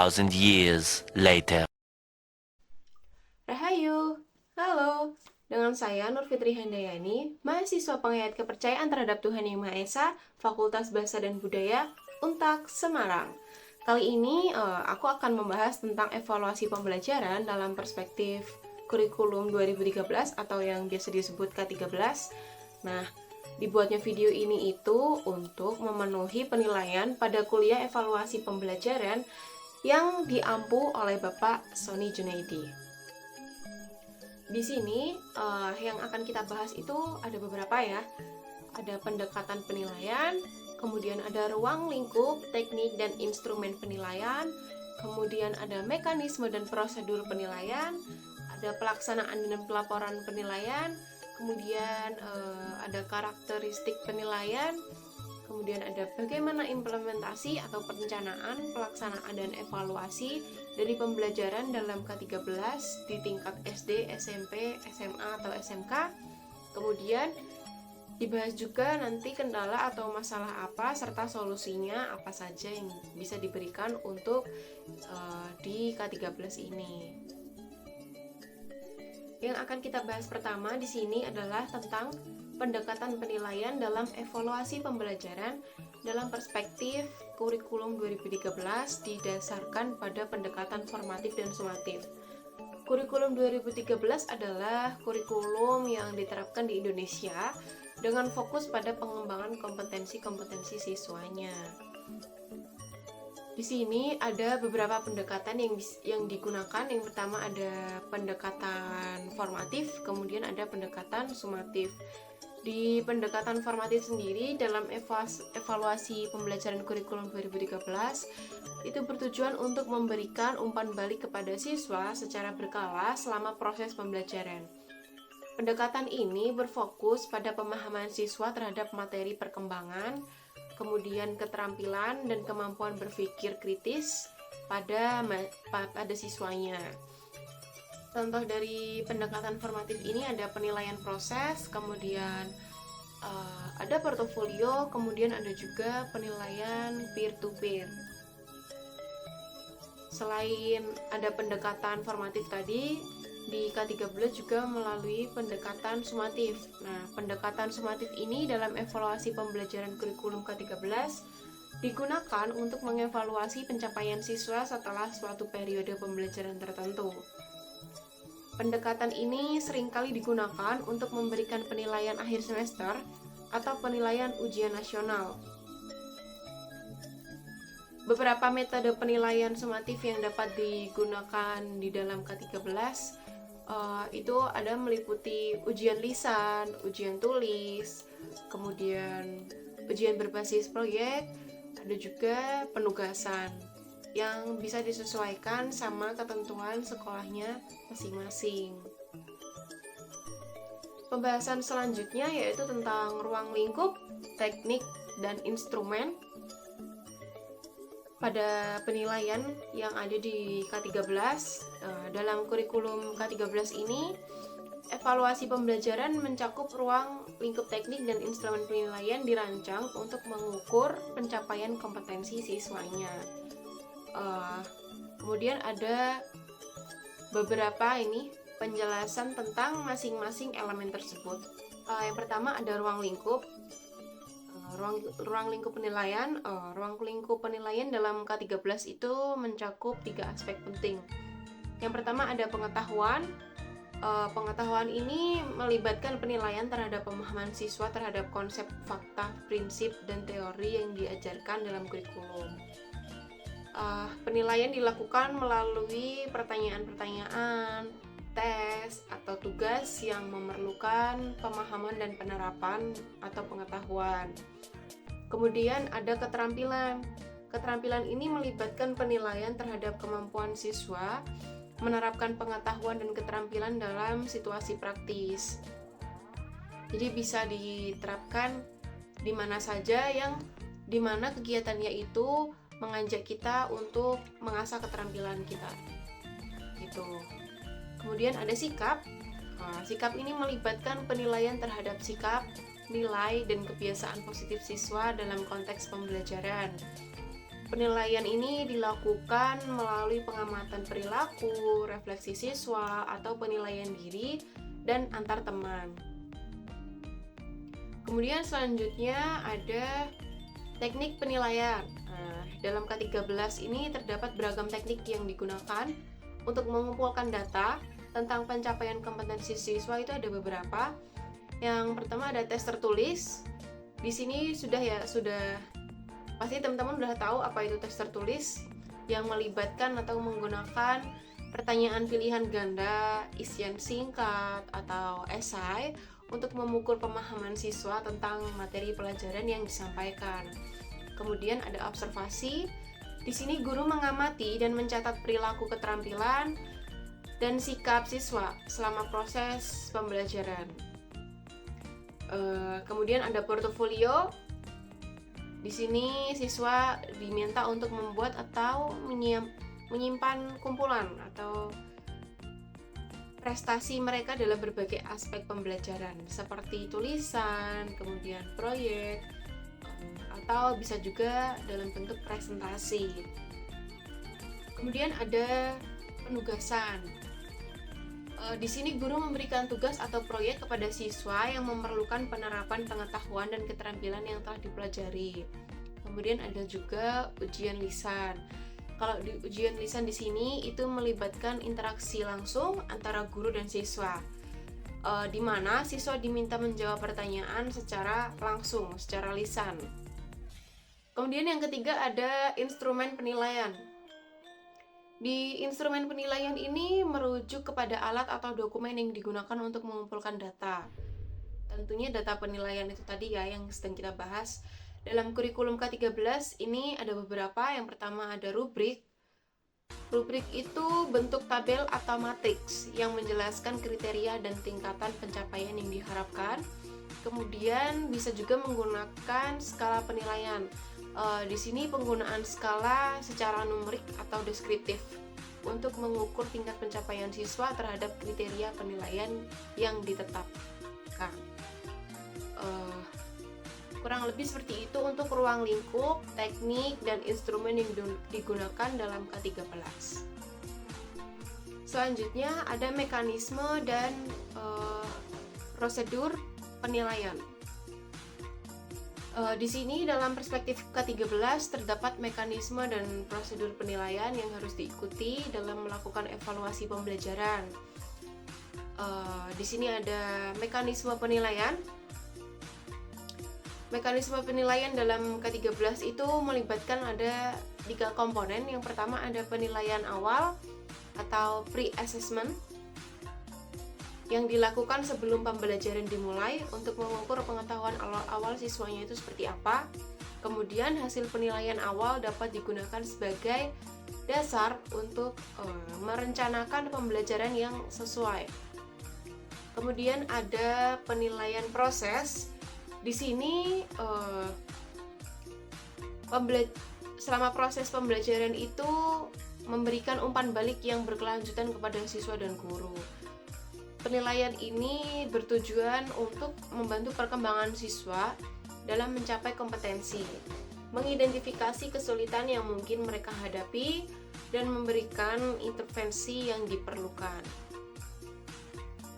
2,000 years later. Rahayu, halo. Dengan saya Nur Fitri Handayani, mahasiswa penghayat kepercayaan terhadap Tuhan Yang Maha Esa, Fakultas Bahasa dan Budaya, Untak Semarang. Kali ini aku akan membahas tentang evaluasi pembelajaran dalam perspektif kurikulum 2013 atau yang biasa disebut K13. Nah, dibuatnya video ini itu untuk memenuhi penilaian pada kuliah evaluasi pembelajaran yang diampu oleh Bapak Sony Junaidi. Di sini yang akan kita bahas itu ada beberapa ya. Ada pendekatan penilaian, kemudian ada ruang lingkup, teknik dan instrumen penilaian, kemudian ada mekanisme dan prosedur penilaian, ada pelaksanaan dan pelaporan penilaian, kemudian ada karakteristik penilaian, kemudian ada bagaimana implementasi atau perencanaan, pelaksanaan dan evaluasi dari pembelajaran dalam K13 di tingkat SD, SMP, SMA atau SMK. Kemudian dibahas juga nanti kendala atau masalah apa serta solusinya apa saja yang bisa diberikan untuk di K13 ini. Yang akan kita bahas pertama di sini adalah tentang pendekatan penilaian dalam evaluasi pembelajaran dalam perspektif kurikulum 2013 didasarkan pada pendekatan formatif dan sumatif. Kurikulum 2013 adalah kurikulum yang diterapkan di Indonesia dengan fokus pada pengembangan kompetensi-kompetensi siswanya. Di sini ada beberapa pendekatan yang digunakan. Yang pertama ada pendekatan formatif, kemudian ada pendekatan sumatif. Di pendekatan formatif sendiri dalam evaluasi pembelajaran kurikulum 2013 itu bertujuan untuk memberikan umpan balik kepada siswa secara berkala selama proses pembelajaran. Pendekatan ini berfokus pada pemahaman siswa terhadap materi perkembangan, kemudian keterampilan dan kemampuan berpikir kritis pada siswanya. Contoh dari pendekatan formatif ini ada penilaian proses, kemudian ada portofolio, kemudian ada juga penilaian peer-to-peer. Selain ada pendekatan formatif tadi, di K13 juga melalui pendekatan sumatif. Nah, pendekatan sumatif ini dalam evaluasi pembelajaran kurikulum K13 digunakan untuk mengevaluasi pencapaian siswa setelah suatu periode pembelajaran tertentu. Pendekatan ini seringkali digunakan untuk memberikan penilaian akhir semester atau penilaian ujian nasional. Beberapa metode penilaian sumatif yang dapat digunakan di dalam K13 itu ada meliputi ujian lisan, ujian tulis, kemudian ujian berbasis proyek, ada juga penugasan yang bisa disesuaikan sama ketentuan sekolahnya masing-masing. Pembahasan selanjutnya yaitu tentang ruang lingkup, teknik, dan instrumen. Pada penilaian yang ada di K13, dalam kurikulum K13 ini, evaluasi pembelajaran mencakup ruang lingkup teknik dan instrumen penilaian dirancang untuk mengukur pencapaian kompetensi siswanya. Kemudian ada beberapa penjelasan tentang masing-masing elemen tersebut. Yang pertama ada ruang lingkup. Ruang lingkup penilaian. Ruang lingkup penilaian dalam K13 itu mencakup 3 aspek penting. Yang pertama ada pengetahuan. Pengetahuan ini melibatkan penilaian terhadap pemahaman siswa terhadap konsep, fakta, prinsip, dan teori yang diajarkan dalam kurikulum. Penilaian dilakukan melalui pertanyaan-pertanyaan, tes, atau tugas yang memerlukan pemahaman dan penerapan atau pengetahuan. Kemudian ada keterampilan. Keterampilan ini melibatkan penilaian terhadap kemampuan siswa menerapkan pengetahuan dan keterampilan dalam situasi praktis. Jadi bisa diterapkan di mana saja yang di mana kegiatannya itu mengajak kita untuk mengasah keterampilan kita. Gitu. Kemudian ada sikap. Sikap ini melibatkan penilaian terhadap sikap, nilai, dan kebiasaan positif siswa dalam konteks pembelajaran. Penilaian ini dilakukan melalui pengamatan perilaku, refleksi siswa, atau penilaian diri dan antar teman. Kemudian selanjutnya ada teknik penilaian. Dalam K13 ini terdapat beragam teknik yang digunakan untuk mengumpulkan data tentang pencapaian kompetensi siswa. Itu ada beberapa. Yang pertama ada tes tertulis. Di sini sudah pasti teman-teman udah tahu apa itu tes tertulis, yang melibatkan atau menggunakan pertanyaan pilihan ganda, isian singkat atau esai untuk mengukur pemahaman siswa tentang materi pelajaran yang disampaikan. Kemudian ada observasi. Di sini guru mengamati dan mencatat perilaku, keterampilan, dan sikap siswa selama proses pembelajaran. Kemudian ada portofolio. Di sini siswa diminta untuk membuat atau menyimpan kumpulan atau prestasi mereka dalam berbagai aspek pembelajaran seperti tulisan, kemudian proyek, atau bisa juga dalam bentuk presentasi. Kemudian ada penugasan. Di sini guru memberikan tugas atau proyek kepada siswa yang memerlukan penerapan pengetahuan dan keterampilan yang telah dipelajari. Kemudian ada juga ujian lisan. Kalau di ujian lisan di sini itu melibatkan interaksi langsung antara guru dan siswa, di mana siswa diminta menjawab pertanyaan secara langsung, secara lisan. Kemudian yang ketiga ada instrumen penilaian. Di instrumen penilaian ini merujuk kepada alat atau dokumen yang digunakan untuk mengumpulkan data. Tentunya data penilaian itu tadi ya yang sedang kita bahas. Dalam kurikulum K13 ini ada beberapa. Yang pertama ada rubrik. Rubrik itu bentuk tabel atau matriks yang menjelaskan kriteria dan tingkatan pencapaian yang diharapkan. Kemudian bisa juga menggunakan skala penilaian. Di sini penggunaan skala secara numerik atau deskriptif untuk mengukur tingkat pencapaian siswa terhadap kriteria penilaian yang ditetapkan. Kurang lebih seperti itu untuk ruang lingkup, teknik, dan instrumen yang digunakan dalam K13. Selanjutnya ada mekanisme dan prosedur penilaian. Di sini dalam perspektif K13 terdapat mekanisme dan prosedur penilaian yang harus diikuti dalam melakukan evaluasi pembelajaran. Di sini ada mekanisme penilaian. Mekanisme penilaian dalam K13 itu melibatkan ada 3 komponen. Yang pertama ada penilaian awal atau pre-assessment yang dilakukan sebelum pembelajaran dimulai untuk mengukur pengetahuan awal siswanya itu seperti apa. Kemudian hasil penilaian awal dapat digunakan sebagai dasar untuk merencanakan pembelajaran yang sesuai. Kemudian ada penilaian proses. Di sini selama proses pembelajaran itu memberikan umpan balik yang berkelanjutan kepada siswa dan guru. Penilaian ini bertujuan untuk membantu perkembangan siswa dalam mencapai kompetensi, mengidentifikasi kesulitan yang mungkin mereka hadapi, dan memberikan intervensi yang diperlukan.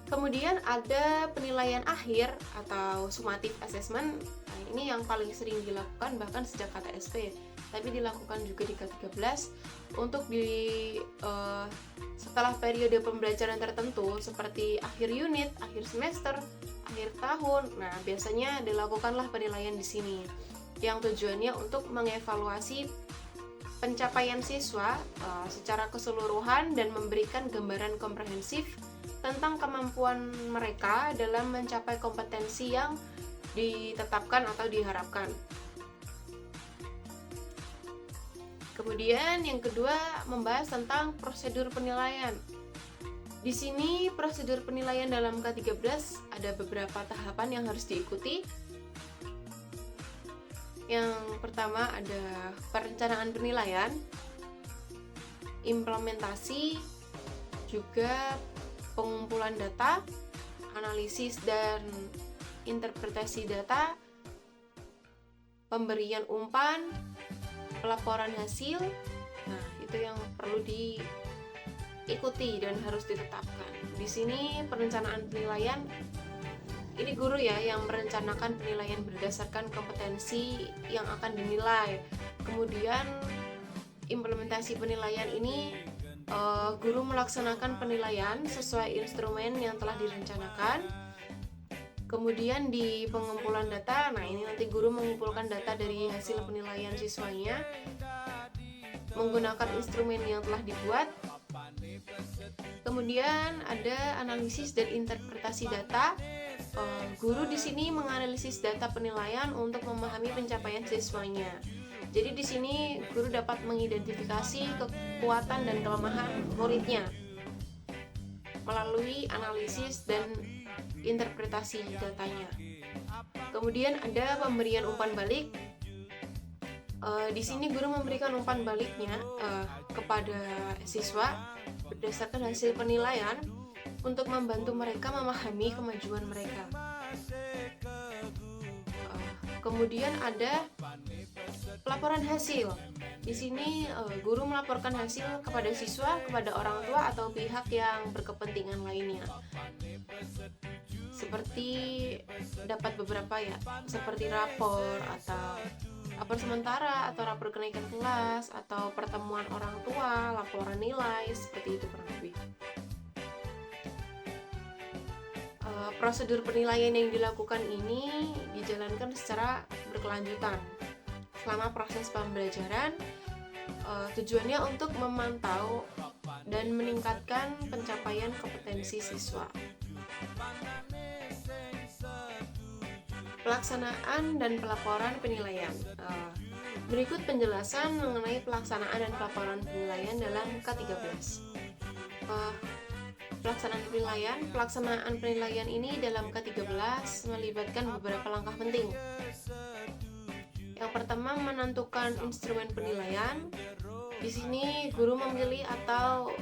Kemudian ada penilaian akhir atau summative assessment. Nah, ini yang paling sering dilakukan bahkan sejak KTSP, tapi dilakukan juga di K13 untuk setelah periode pembelajaran tertentu seperti akhir unit, akhir semester, akhir tahun. Nah, biasanya dilakukanlah penilaian di sini yang tujuannya untuk mengevaluasi pencapaian siswa secara keseluruhan dan memberikan gambaran komprehensif tentang kemampuan mereka dalam mencapai kompetensi yang ditetapkan atau diharapkan. Kemudian yang kedua membahas tentang prosedur penilaian. Di sini prosedur penilaian dalam K13 ada beberapa tahapan yang harus diikuti. Yang pertama ada perencanaan penilaian, implementasi, juga pengumpulan data, analisis dan interpretasi data, pemberian umpan, pelaporan hasil. Nah, itu yang perlu diikuti dan harus ditetapkan. Di sini perencanaan penilaian, ini guru ya yang merencanakan penilaian berdasarkan kompetensi yang akan dinilai. Kemudian implementasi penilaian ini guru melaksanakan penilaian sesuai instrumen yang telah direncanakan. Kemudian di pengumpulan data, nah ini nanti guru mengumpulkan data dari hasil penilaian siswanya menggunakan instrumen yang telah dibuat. Kemudian ada analisis dan interpretasi data. Guru di sini menganalisis data penilaian untuk memahami pencapaian siswanya. Jadi di sini guru dapat mengidentifikasi kekuatan dan kelemahan muridnya melalui analisis dan interpretasi datanya. Kemudian ada pemberian umpan balik. Di sini guru memberikan umpan baliknya kepada siswa berdasarkan hasil penilaian untuk membantu mereka memahami kemajuan mereka. Kemudian ada pelaporan hasil. Di sini guru melaporkan hasil kepada siswa, kepada orang tua atau pihak yang berkepentingan lainnya. Seperti dapat beberapa ya, seperti rapor atau rapor sementara atau rapor kenaikan kelas atau pertemuan orang tua, laporan nilai, seperti itu kurang lebih. Prosedur penilaian yang dilakukan ini dijalankan secara berkelanjutan selama proses pembelajaran. Tujuannya untuk memantau dan meningkatkan pencapaian kompetensi siswa. Pelaksanaan dan pelaporan penilaian. Berikut penjelasan mengenai pelaksanaan dan pelaporan penilaian dalam K13. Pelaksanaan penilaian ini dalam K13 melibatkan beberapa langkah penting. Yang pertama, menentukan instrumen penilaian. Di sini guru memilih atau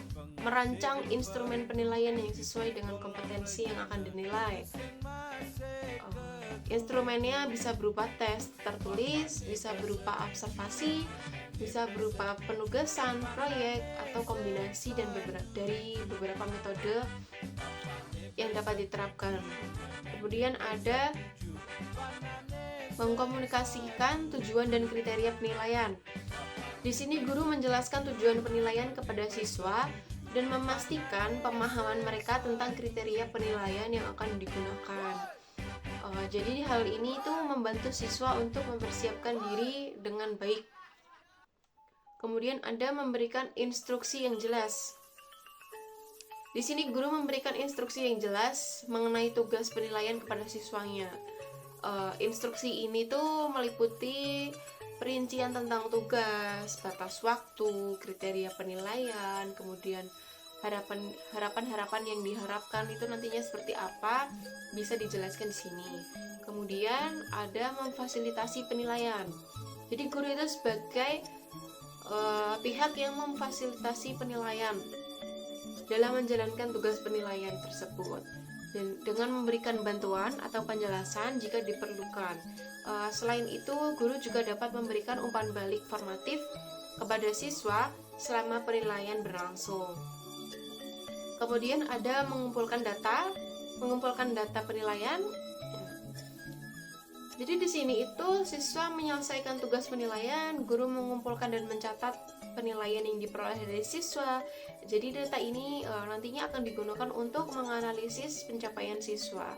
merancang instrumen penilaian yang sesuai dengan kompetensi yang akan dinilai. Instrumennya bisa berupa tes tertulis, bisa berupa observasi, bisa berupa penugasan, proyek, atau kombinasi dari beberapa metode yang dapat diterapkan. Kemudian ada mengkomunikasikan tujuan dan kriteria penilaian. Di sini guru menjelaskan tujuan penilaian kepada siswa dan memastikan pemahaman mereka tentang kriteria penilaian yang akan digunakan. Jadi hal ini itu membantu siswa untuk mempersiapkan diri dengan baik. Kemudian ada memberikan instruksi yang jelas. Di sini guru memberikan instruksi yang jelas mengenai tugas penilaian kepada siswanya. Instruksi ini tuh meliputi perincian tentang tugas, batas waktu, kriteria penilaian, kemudian harapan-harapan yang diharapkan itu nantinya seperti apa, bisa dijelaskan di sini. Kemudian ada memfasilitasi penilaian. Jadi guru itu sebagai pihak yang memfasilitasi penilaian dalam menjalankan tugas penilaian tersebut, dan dengan memberikan bantuan atau penjelasan jika diperlukan. Selain itu, guru juga dapat memberikan umpan balik formatif kepada siswa selama penilaian berlangsung. Kemudian ada mengumpulkan data penilaian. Jadi di sini itu siswa menyelesaikan tugas penilaian, guru mengumpulkan dan mencatat penilaian yang diperoleh dari siswa. Jadi data ini nantinya akan digunakan untuk menganalisis pencapaian siswa.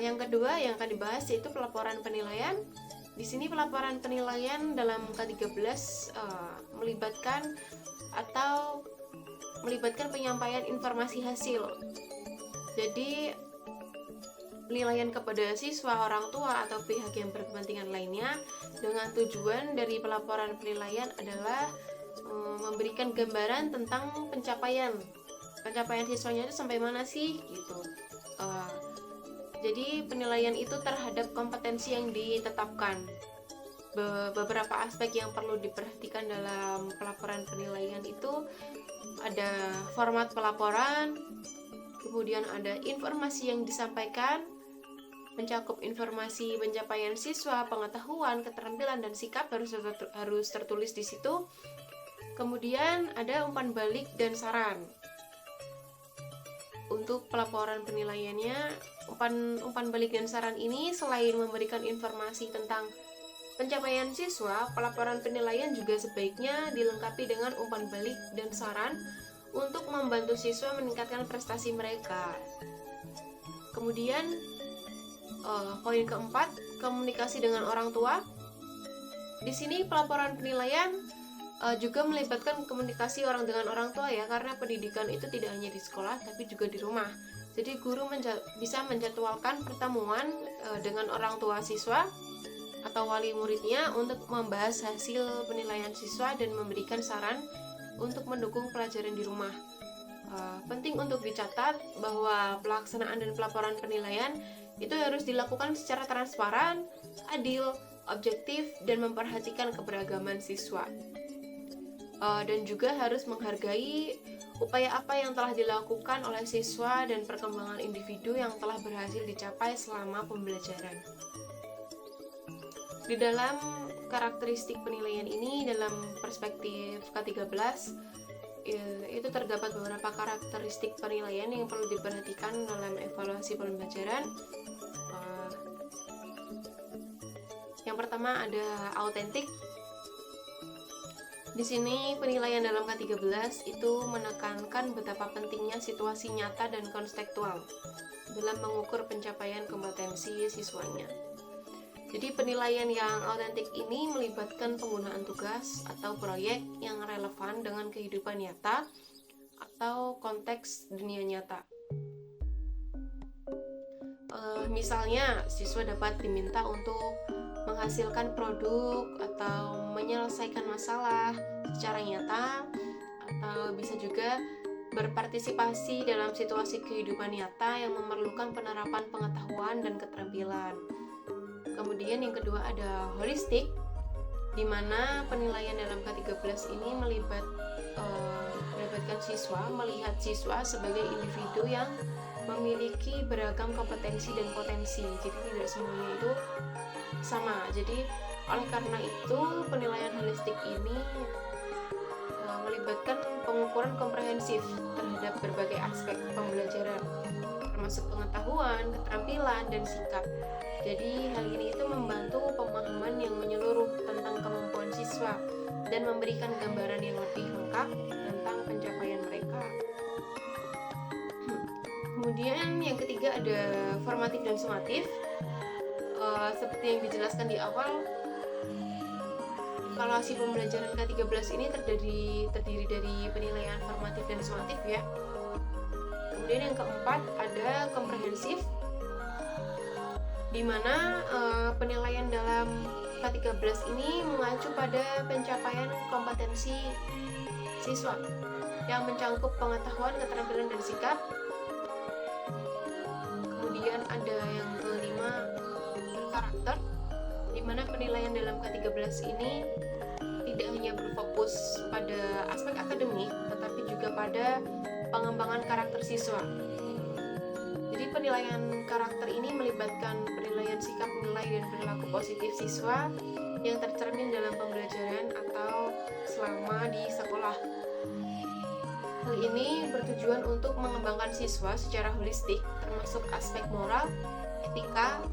Yang kedua yang akan dibahas yaitu pelaporan penilaian. Di sini pelaporan penilaian dalam K13 melibatkan penyampaian informasi hasil. Jadi penilaian kepada siswa, orang tua, atau pihak yang berkepentingan lainnya, dengan tujuan dari pelaporan penilaian adalah memberikan gambaran tentang pencapaian siswanya itu sampai mana sih gitu. Jadi penilaian itu terhadap kompetensi yang ditetapkan. Beberapa aspek yang perlu diperhatikan dalam pelaporan penilaian itu ada format pelaporan, kemudian ada informasi yang disampaikan, mencakup informasi pencapaian siswa, pengetahuan, keterampilan, dan sikap harus tertulis di situ. Kemudian ada umpan balik dan saran. Untuk pelaporan penilaiannya, umpan balik dan saran ini selain memberikan informasi tentang pencapaian siswa, pelaporan penilaian juga sebaiknya dilengkapi dengan umpan balik dan saran untuk membantu siswa meningkatkan prestasi mereka. Kemudian poin keempat, komunikasi dengan orang tua. Di sini pelaporan penilaian juga melibatkan komunikasi dengan orang tua ya, karena pendidikan itu tidak hanya di sekolah tapi juga di rumah. Jadi guru bisa menjadwalkan pertemuan dengan orang tua siswa atau wali muridnya untuk membahas hasil penilaian siswa dan memberikan saran untuk mendukung pelajaran di rumah. Penting untuk dicatat bahwa pelaksanaan dan pelaporan penilaian itu harus dilakukan secara transparan, adil, objektif, dan memperhatikan keberagaman siswa. Dan juga harus menghargai upaya apa yang telah dilakukan oleh siswa dan perkembangan individu yang telah berhasil dicapai selama pembelajaran. Di dalam karakteristik penilaian ini, dalam perspektif K13, itu terdapat beberapa karakteristik penilaian yang perlu diperhatikan dalam evaluasi pembelajaran. Yang pertama ada autentik. Di sini penilaian dalam K13 itu menekankan betapa pentingnya situasi nyata dan kontekstual dalam mengukur pencapaian kompetensi siswanya. Jadi penilaian yang autentik ini melibatkan penggunaan tugas atau proyek yang relevan dengan kehidupan nyata atau konteks dunia nyata. Misalnya, siswa dapat diminta untuk menghasilkan produk atau menyelesaikan masalah secara nyata, atau bisa juga berpartisipasi dalam situasi kehidupan nyata yang memerlukan penerapan pengetahuan dan keterampilan. Kemudian yang kedua ada holistik, di mana penilaian dalam K13 ini melibatkan siswa, melihat siswa sebagai individu yang memiliki beragam kompetensi dan potensi. Jadi tidak semuanya itu sama. Jadi oleh karena itu penilaian holistik ini melibatkan pengukuran komprehensif terhadap berbagai aspek pembelajaran, termasuk pengetahuan, keterampilan, dan sikap. Jadi hal ini itu membantu pemahaman yang menyeluruh tentang kemampuan siswa dan memberikan gambaran yang lebih lengkap tentang pencapaian mereka. Kemudian yang ketiga ada formatif dan sumatif. Seperti yang dijelaskan di awal, evaluasi pembelajaran K13 ini terdiri dari penilaian formatif dan sumatif ya. Kemudian yang keempat ada komprehensif, di mana penilaian dalam K13 ini mengacu pada pencapaian kompetensi siswa yang mencangkup pengetahuan, keterampilan, dan sikap. Kemudian ada yang kelima, karakter, di mana penilaian dalam K13 ini tidak hanya berfokus pada aspek akademik, tetapi juga pada pengembangan karakter siswa. Jadi penilaian karakter ini melibatkan penilaian sikap, nilai, dan perilaku positif siswa yang tercermin dalam pembelajaran atau selama di sekolah. Hal ini bertujuan untuk mengembangkan siswa secara holistik, termasuk aspek moral, etika,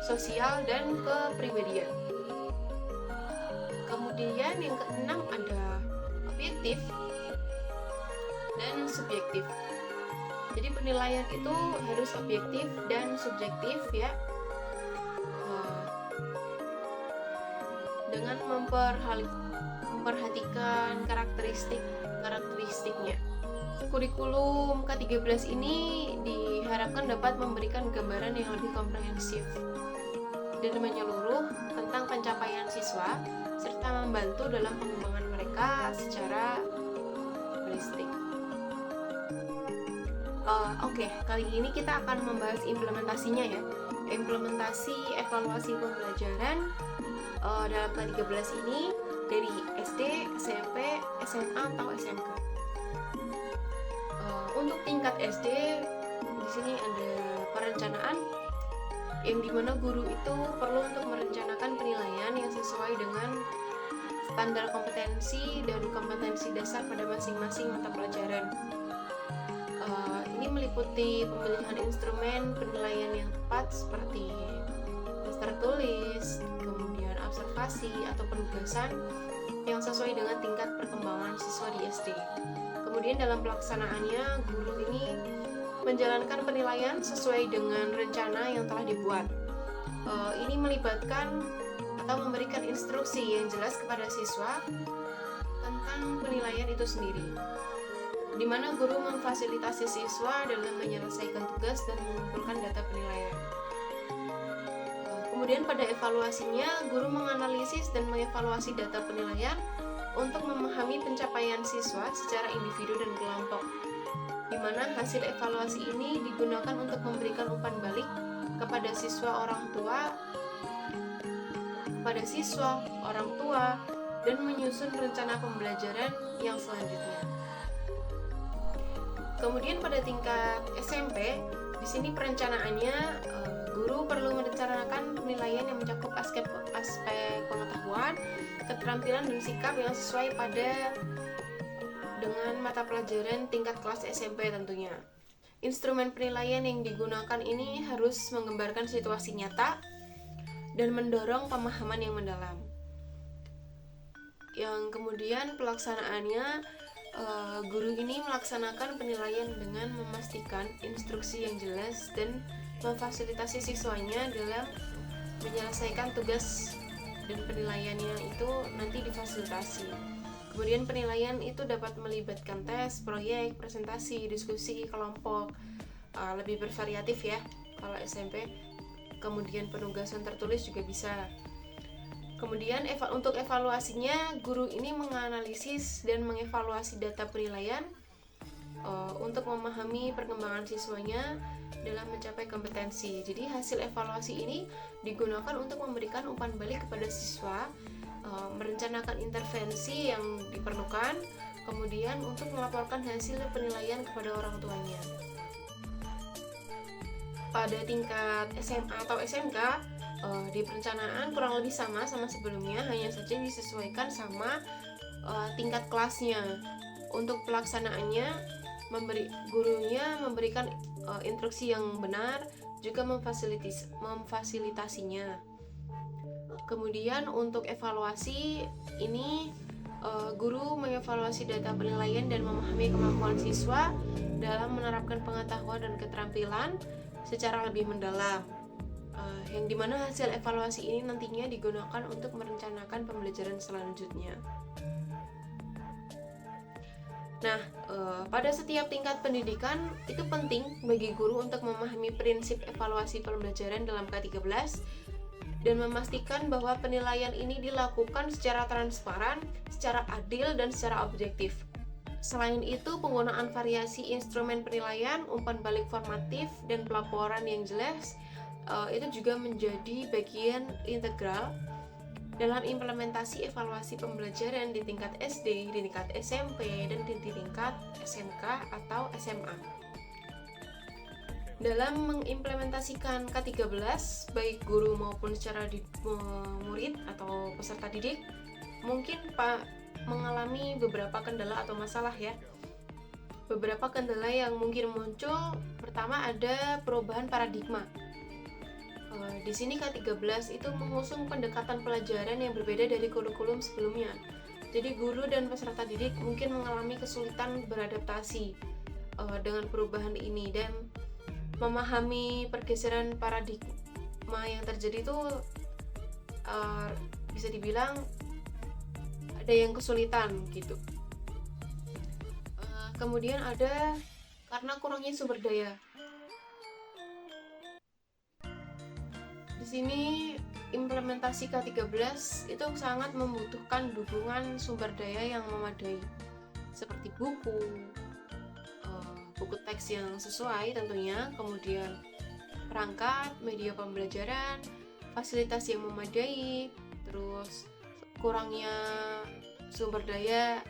sosial, dan kepribadian. Kemudian yang keenam ada objektif dan subjektif. Jadi penilaian itu harus objektif dan subjektif ya, dengan memperhatikan karakteristiknya. Kurikulum K13 ini diharapkan dapat memberikan gambaran yang lebih komprehensif dan menyeluruh tentang pencapaian siswa serta membantu dalam pengembangan mereka secara holistik. Oke, kali ini kita akan membahas implementasinya ya. Implementasi evaluasi pembelajaran dalam K13 ini dari SD, SMP, SMA, atau SMK. Untuk tingkat SD, di sini ada perencanaan, yang dimana guru itu perlu untuk merencanakan penilaian yang sesuai dengan standar kompetensi dan kompetensi dasar pada masing-masing mata pelajaran. Ini meliputi pemilihan instrumen penilaian yang tepat seperti tes tertulis, kemudian observasi atau penugasan yang sesuai dengan tingkat perkembangan siswa di SD. Kemudian dalam pelaksanaannya, guru ini menjalankan penilaian sesuai dengan rencana yang telah dibuat. Ini melibatkan atau memberikan instruksi yang jelas kepada siswa tentang penilaian itu sendiri, di mana guru memfasilitasi siswa dalam menyelesaikan tugas dan mengumpulkan data penilaian. Kemudian pada evaluasinya, guru menganalisis dan mengevaluasi data penilaian untuk memahami pencapaian siswa secara individu dan kelompok, di mana hasil evaluasi ini digunakan untuk memberikan umpan balik kepada siswa, orang tua, dan menyusun rencana pembelajaran yang selanjutnya. Kemudian pada tingkat SMP, di sini perencanaannya guru perlu merencanakan penilaian yang mencakup aspek pengetahuan, keterampilan dan sikap yang sesuai dengan mata pelajaran tingkat kelas SMP tentunya. Instrumen penilaian yang digunakan ini harus menggambarkan situasi nyata dan mendorong pemahaman yang mendalam. Yang kemudian pelaksanaannya, guru ini melaksanakan penilaian dengan memastikan instruksi yang jelas dan memfasilitasi siswanya dalam menyelesaikan tugas, dan penilaiannya itu nanti difasilitasi. Kemudian penilaian itu dapat melibatkan tes, proyek, presentasi, diskusi, kelompok, lebih bervariatif ya kalau SMP. Kemudian penugasan tertulis juga bisa. Kemudian untuk evaluasinya, guru ini menganalisis dan mengevaluasi data penilaian untuk memahami perkembangan siswanya dalam mencapai kompetensi. Jadi hasil evaluasi ini digunakan untuk memberikan umpan balik kepada siswa, merencanakan intervensi yang diperlukan, kemudian untuk melaporkan hasil penilaian kepada orang tuanya. Pada tingkat SMA atau SMK, di perencanaan kurang lebih sama sebelumnya, hanya saja disesuaikan sama tingkat kelasnya. Untuk pelaksanaannya, gurunya memberikan instruksi yang benar, juga memfasilitasinya. Kemudian untuk evaluasi ini, guru mengevaluasi data penilaian dan memahami kemampuan siswa dalam menerapkan pengetahuan dan keterampilan secara lebih mendalam, yang dimana hasil evaluasi ini nantinya digunakan untuk merencanakan pembelajaran selanjutnya. Nah, pada setiap tingkat pendidikan itu penting bagi guru untuk memahami prinsip evaluasi pembelajaran dalam K13 dan memastikan bahwa penilaian ini dilakukan secara transparan, secara adil, dan secara objektif. Selain itu, penggunaan variasi instrumen penilaian, umpan balik formatif, dan pelaporan yang jelas itu juga menjadi bagian integral dalam implementasi evaluasi pembelajaran di tingkat SD, di tingkat SMP, dan di tingkat SMK atau SMA. Dalam mengimplementasikan K13, baik guru maupun secara murid atau peserta didik, mungkin mengalami beberapa kendala atau masalah ya. Beberapa kendala yang mungkin muncul, pertama ada perubahan paradigma. Di sini K13 itu mengusung pendekatan pelajaran yang berbeda dari kurikulum sebelumnya. Jadi guru dan peserta didik mungkin mengalami kesulitan beradaptasi dengan perubahan ini, dan memahami pergeseran paradigma yang terjadi itu bisa dibilang ada yang kesulitan gitu. Kemudian ada karena kurangnya sumber daya. Di sini implementasi K13 itu sangat membutuhkan dukungan sumber daya yang memadai, seperti buku teks yang sesuai tentunya, kemudian perangkat, media pembelajaran, fasilitas yang memadai, terus kurangnya sumber daya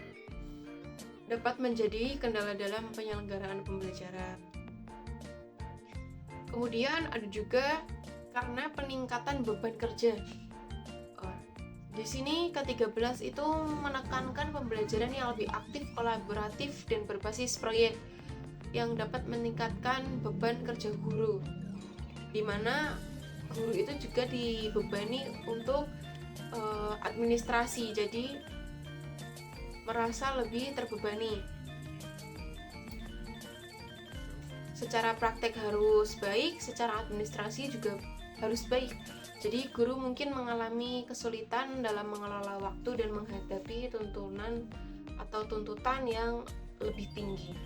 dapat menjadi kendala dalam penyelenggaraan pembelajaran. Kemudian ada juga karena peningkatan beban kerja. Di sini ke-13 itu menekankan pembelajaran yang lebih aktif, kolaboratif, dan berbasis proyek yang dapat meningkatkan beban kerja guru, di mana guru itu juga dibebani untuk administrasi, jadi merasa lebih terbebani. Secara praktek harus baik, secara administrasi juga harus baik. Jadi guru mungkin mengalami kesulitan dalam mengelola waktu dan menghadapi tuntutan yang lebih tinggi.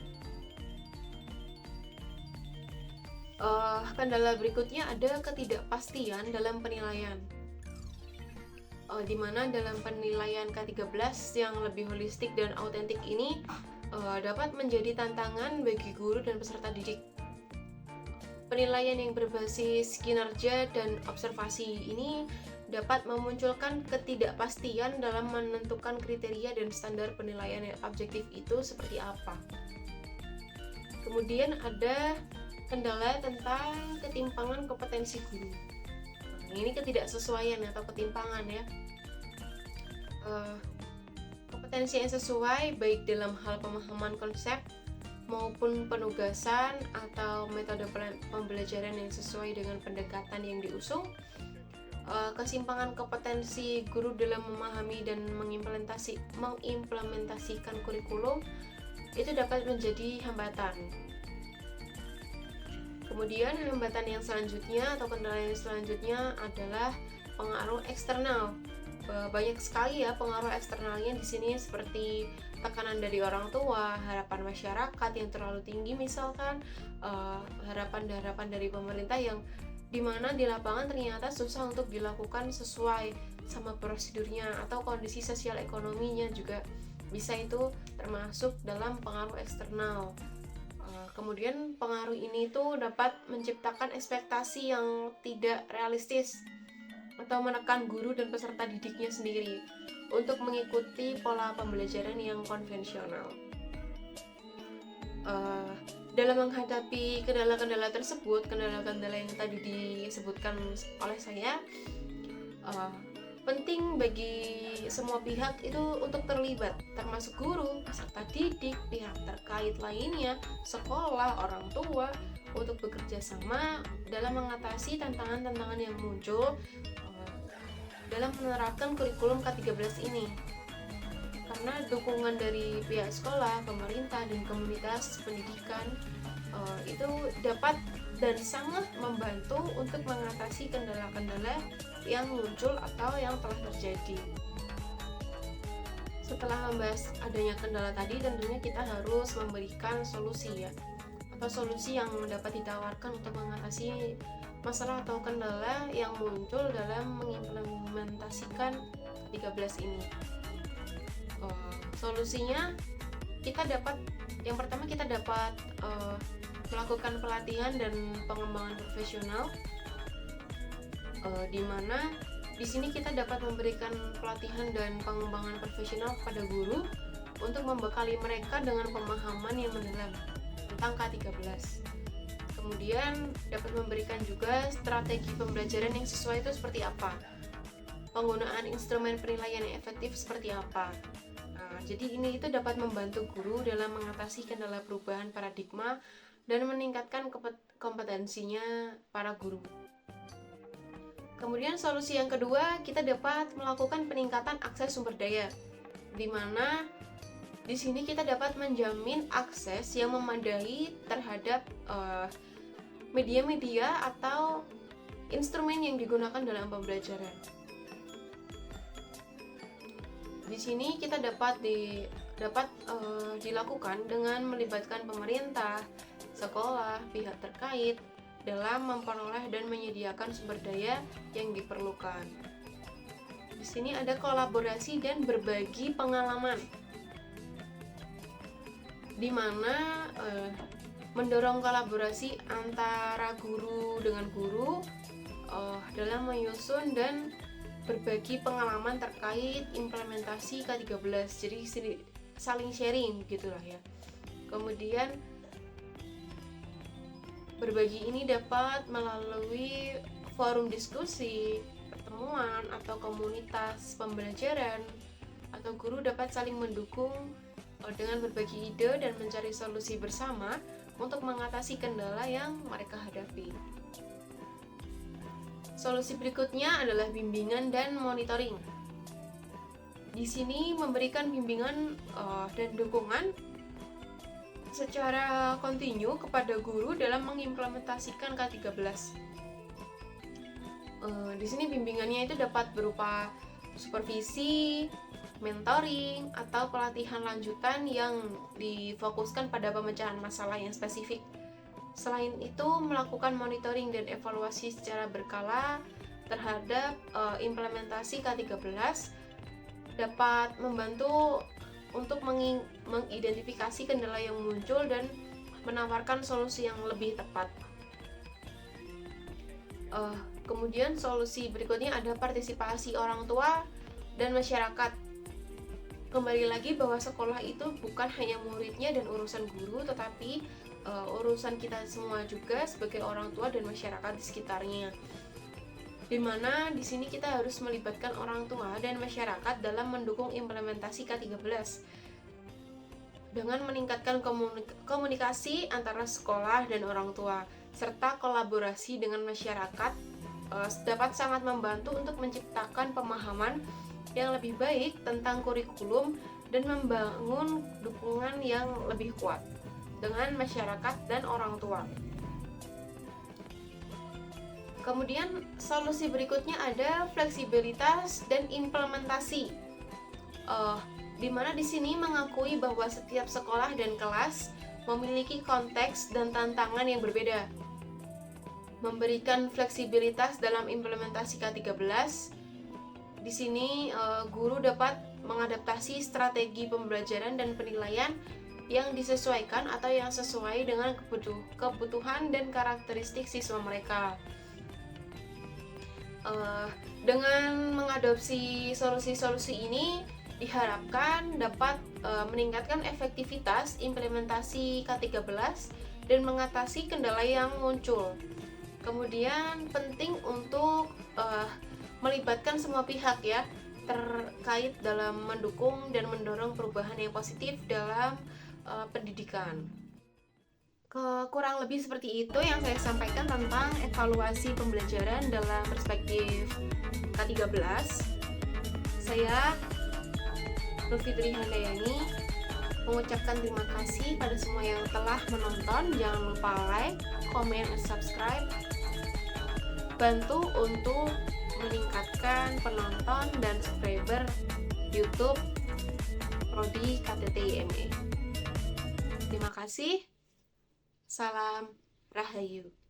Kendala berikutnya ada ketidakpastian dalam penilaian. Di mana dalam penilaian K13 yang lebih holistik dan autentik ini dapat menjadi tantangan bagi guru dan peserta didik. Penilaian yang berbasis kinerja dan observasi ini dapat memunculkan ketidakpastian dalam menentukan kriteria dan standar penilaian yang objektif itu seperti apa. Kemudian ada kendala tentang ketimpangan kompetensi guru. Ini ketidaksesuaian atau ketimpangan ya. Kompetensi yang sesuai baik dalam hal pemahaman konsep maupun penugasan atau metode pembelajaran yang sesuai dengan pendekatan yang diusung. Kesimpangan kompetensi guru dalam memahami dan mengimplementasikan kurikulum itu dapat menjadi hambatan. Kemudian hambatan yang selanjutnya atau kendala yang selanjutnya adalah pengaruh eksternal. Banyak sekali ya pengaruh eksternalnya di sini, seperti tekanan dari orang tua, harapan masyarakat yang terlalu tinggi, misalkan harapan dari pemerintah yang dimana di lapangan ternyata susah untuk dilakukan sesuai sama prosedurnya, atau kondisi sosial ekonominya juga bisa itu termasuk dalam pengaruh eksternal. Kemudian pengaruh ini tuh dapat menciptakan ekspektasi yang tidak realistis atau menekan guru dan peserta didiknya sendiri untuk mengikuti pola pembelajaran yang konvensional. Dalam menghadapi kendala-kendala tersebut, kendala-kendala yang tadi disebutkan oleh saya, penting bagi semua pihak itu untuk terlibat, termasuk guru, peserta didik, pihak terkait lainnya, sekolah, orang tua, untuk bekerja sama dalam mengatasi tantangan-tantangan yang muncul dalam menerapkan kurikulum K13 ini. Karena dukungan dari pihak sekolah, pemerintah, dan komunitas pendidikan itu dapat dan sangat membantu untuk mengatasi kendala-kendala yang muncul atau yang telah terjadi. Setelah membahas adanya kendala tadi, tentunya kita harus memberikan solusi ya, atau solusi yang dapat ditawarkan untuk mengatasi masalah atau kendala yang muncul dalam mengimplementasikan 13 ini. Solusinya yang pertama kita dapat melakukan pelatihan dan pengembangan profesional, di mana di sini kita dapat memberikan pelatihan dan pengembangan profesional kepada guru untuk membekali mereka dengan pemahaman yang mendalam tentang K13. Kemudian dapat memberikan juga strategi pembelajaran yang sesuai itu seperti apa, penggunaan instrumen penilaian yang efektif seperti apa. Jadi ini itu dapat membantu guru dalam mengatasi kendala perubahan paradigma dan meningkatkan kompetensinya para guru. Kemudian solusi yang kedua, kita dapat melakukan peningkatan akses sumber daya, di mana di sini kita dapat menjamin akses yang memadai terhadap media-media atau instrumen yang digunakan dalam pembelajaran. Di sini kita dapat dilakukan dengan melibatkan pemerintah, sekolah, pihak terkait dalam memperoleh dan menyediakan sumber daya yang diperlukan. Di sini ada kolaborasi dan berbagi pengalaman, di mana mendorong kolaborasi antara guru dengan guru dalam menyusun dan berbagi pengalaman terkait implementasi K13. Jadi saling sharing gitulah ya. Kemudian berbagi ini dapat melalui forum diskusi, pertemuan, atau komunitas pembelajaran, atau guru dapat saling mendukung dengan berbagi ide dan mencari solusi bersama untuk mengatasi kendala yang mereka hadapi. Solusi berikutnya adalah bimbingan dan monitoring. Di sini memberikan bimbingan dan dukungan secara kontinu kepada guru dalam mengimplementasikan K13. Di sini bimbingannya itu dapat berupa supervisi, mentoring, atau pelatihan lanjutan yang difokuskan pada pemecahan masalah yang spesifik. Selain itu, melakukan monitoring dan evaluasi secara berkala terhadap implementasi K13 dapat membantu untuk mengidentifikasi kendala yang muncul dan menawarkan solusi yang lebih tepat. Kemudian solusi berikutnya ada partisipasi orang tua dan masyarakat. Kembali lagi bahwa sekolah itu bukan hanya muridnya dan urusan guru, tetapi urusan kita semua juga sebagai orang tua dan masyarakat di sekitarnya. Dimana di sini kita harus melibatkan orang tua dan masyarakat dalam mendukung implementasi K13 dengan meningkatkan komunikasi antara sekolah dan orang tua serta kolaborasi dengan masyarakat dapat sangat membantu untuk menciptakan pemahaman yang lebih baik tentang kurikulum dan membangun dukungan yang lebih kuat dengan masyarakat dan orang tua. Kemudian solusi berikutnya ada fleksibilitas dan implementasi. Di mana di sini mengakui bahwa setiap sekolah dan kelas memiliki konteks dan tantangan yang berbeda. Memberikan fleksibilitas dalam implementasi K13. Di sini guru dapat mengadaptasi strategi pembelajaran dan penilaian yang disesuaikan atau yang sesuai dengan kebutuhan dan karakteristik siswa mereka. Dengan mengadopsi solusi-solusi ini diharapkan dapat meningkatkan efektivitas implementasi K13 dan mengatasi kendala yang muncul. Kemudian penting untuk melibatkan semua pihak ya terkait dalam mendukung dan mendorong perubahan yang positif dalam pendidikan. Kurang lebih seperti itu yang saya sampaikan tentang evaluasi pembelajaran dalam perspektif K13. Saya Nur Fitri Handayani mengucapkan terima kasih pada semua yang telah menonton. Jangan lupa like, comment, dan subscribe. Bantu untuk meningkatkan penonton dan subscriber YouTube Prodi KTT IME. Terima kasih. Salam Rahayu.